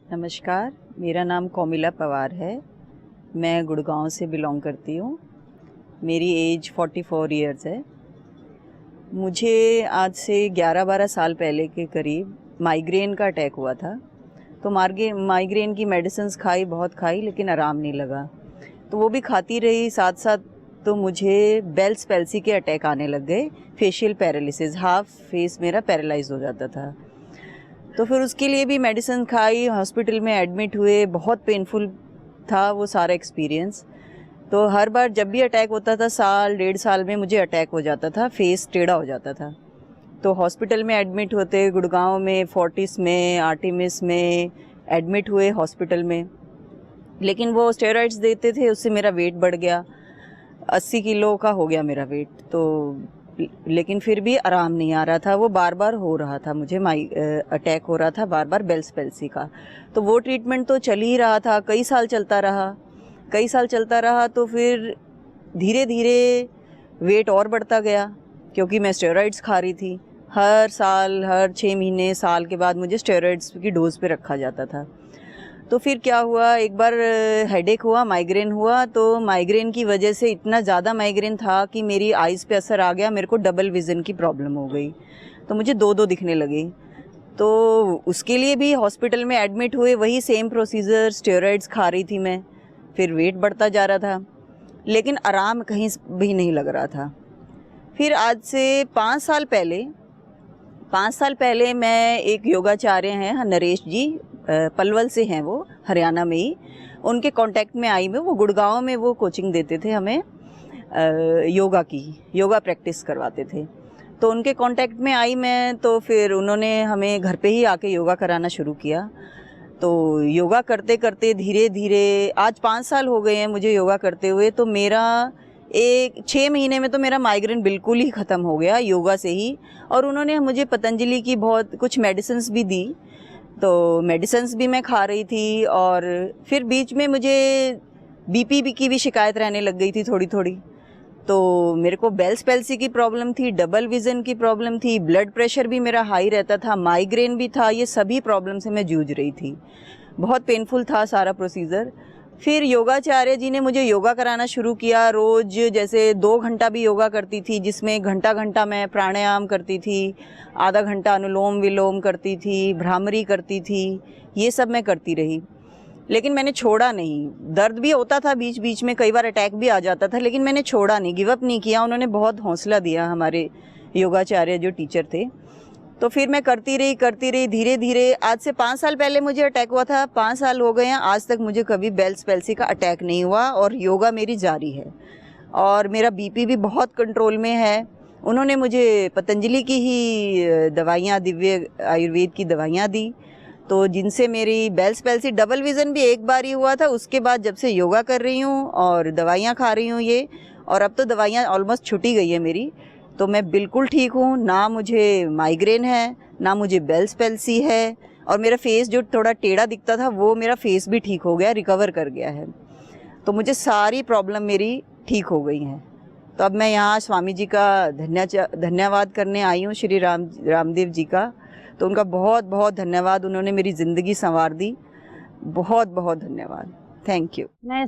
नमस्कार, मेरा नाम कोमिला पवार है। मैं गुड़गांव से बिलोंग करती हूँ। मेरी एज 44 इयर्स है। मुझे आज से 11-12 साल पहले के करीब माइग्रेन का अटैक हुआ था। तो माइग्रेन की मेडिसिन्स खाई, बहुत खाई, लेकिन आराम नहीं लगा। तो वो भी खाती रही, साथ-साथ तो मुझे बेल्स पैल्सी के अटैक आने लग गए, फेशियल पैरालिसिस, हाफ फेस मेरा पैरालाइज़ हो जाता था। तो फिर उसके लिए भी मेडिसिन खाई, हॉस्पिटल में एडमिट हुए, बहुत पेनफुल था वो सारा एक्सपीरियंस। तो हर बार जब भी अटैक होता था, साल 1.5 साल में मुझे अटैक हो जाता था, फेस टेढ़ा हो जाता था। तो हॉस्पिटल में एडमिट होते, गुड़गांव में, फोर्टिस में, आर्टिमिस में एडमिट हुए हॉस्पिटल में। लेकिन वो स्टेरॉइड्स देते थे, उससे मेरा वेट बढ़ गया, 80 किलो का हो गया मेरा वेट। तो लेकिन फिर भी आराम नहीं आ रहा था, वो बार बार हो रहा था, मुझे अटैक हो रहा था बार बार बेल्स पैल्सी का। तो वो ट्रीटमेंट तो चल ही रहा था, कई साल चलता रहा। तो फिर धीरे धीरे वेट और बढ़ता गया, क्योंकि मैं स्टेरॉइड्स खा रही थी। हर साल, हर 6 महीने, साल के बाद मुझे स्टेरॉइड्स की डोज पे रखा जाता था। तो फिर क्या हुआ, एक बार हेडेक हुआ, माइग्रेन हुआ। तो माइग्रेन की वजह से इतना ज़्यादा माइग्रेन था कि मेरी आइज़ पे असर आ गया, मेरे को डबल विज़न की प्रॉब्लम हो गई। तो मुझे दो दो दिखने लगी। तो उसके लिए भी हॉस्पिटल में एडमिट हुए, वही सेम प्रोसीजर, स्टेरॉइड्स खा रही थी मैं। फिर वेट बढ़ता जा रहा था, लेकिन आराम कहीं भी नहीं लग रहा था। फिर आज से 5 साल पहले मैं एक योगाचार्य हैं, नरेश जी, पलवल से हैं वो, हरियाणा में ही। उनके कांटेक्ट में आई मैं। वो गुड़गांव में वो कोचिंग देते थे हमें, योगा प्रैक्टिस करवाते थे। तो उनके कांटेक्ट में आई मैं। तो फिर उन्होंने हमें घर पे ही आके योगा कराना शुरू किया। तो योगा करते करते धीरे धीरे आज 5 साल हो गए हैं मुझे योगा करते हुए। तो मेरा 6 महीने में तो मेरा माइग्रेन बिल्कुल ही ख़त्म हो गया योगा से ही। और उन्होंने मुझे पतंजलि की बहुत कुछ मेडिसिन्स भी दी। तो मेडिसिन्स भी मैं खा रही थी। और फिर बीच में मुझे बीपी की भी शिकायत रहने लग गई थी थोड़ी थोड़ी। तो मेरे को बेल्स पैल्सी की प्रॉब्लम थी, डबल विज़न की प्रॉब्लम थी, ब्लड प्रेशर भी मेरा हाई रहता था, माइग्रेन भी था। ये सभी प्रॉब्लम से मैं जूझ रही थी। बहुत पेनफुल था सारा प्रोसीजर। फिर योगाचार्य जी ने मुझे योगा कराना शुरू किया। रोज़ जैसे 2 घंटा भी योगा करती थी, जिसमें घंटा मैं प्राणायाम करती थी, आधा घंटा अनुलोम विलोम करती थी, भ्रामरी करती थी। ये सब मैं करती रही, लेकिन मैंने छोड़ा नहीं। दर्द भी होता था बीच बीच में, कई बार अटैक भी आ जाता था, लेकिन मैंने छोड़ा नहीं, गिव अप नहीं किया। उन्होंने बहुत हौसला दिया, हमारे योगाचार्य जो टीचर थे। तो फिर मैं करती रही धीरे धीरे। आज से 5 साल पहले मुझे अटैक हुआ था, 5 साल हो गए हैं, आज तक मुझे कभी बेल्स पैल्सी का अटैक नहीं हुआ। और योगा मेरी जारी है। और मेरा बीपी भी बहुत कंट्रोल में है। उन्होंने मुझे पतंजलि की ही दवाइयाँ, दिव्य आयुर्वेद की दवाइयाँ दी, तो जिनसे मेरी बेल्स पैल्सी, डबल विज़न भी एक बार ही हुआ था। उसके बाद जब से योगा कर रही हूँ और दवाइयाँ खा रही हूँ ये, और अब तो दवाइयाँ ऑलमोस्ट छूट ही गई है मेरी। तो मैं बिल्कुल ठीक हूँ, ना मुझे माइग्रेन है, ना मुझे बेल्स पैल्सी है। और मेरा फेस जो थोड़ा टेढ़ा दिखता था, वो मेरा फेस भी ठीक हो गया, रिकवर कर गया है। तो मुझे सारी प्रॉब्लम मेरी ठीक हो गई हैं। तो अब मैं यहाँ स्वामी जी का धन्यवाद करने आई हूँ, श्री रामदेव जी का। तो उनका बहुत बहुत धन्यवाद, उन्होंने मेरी ज़िंदगी संवार दी। बहुत बहुत धन्यवाद, थैंक यू। मैं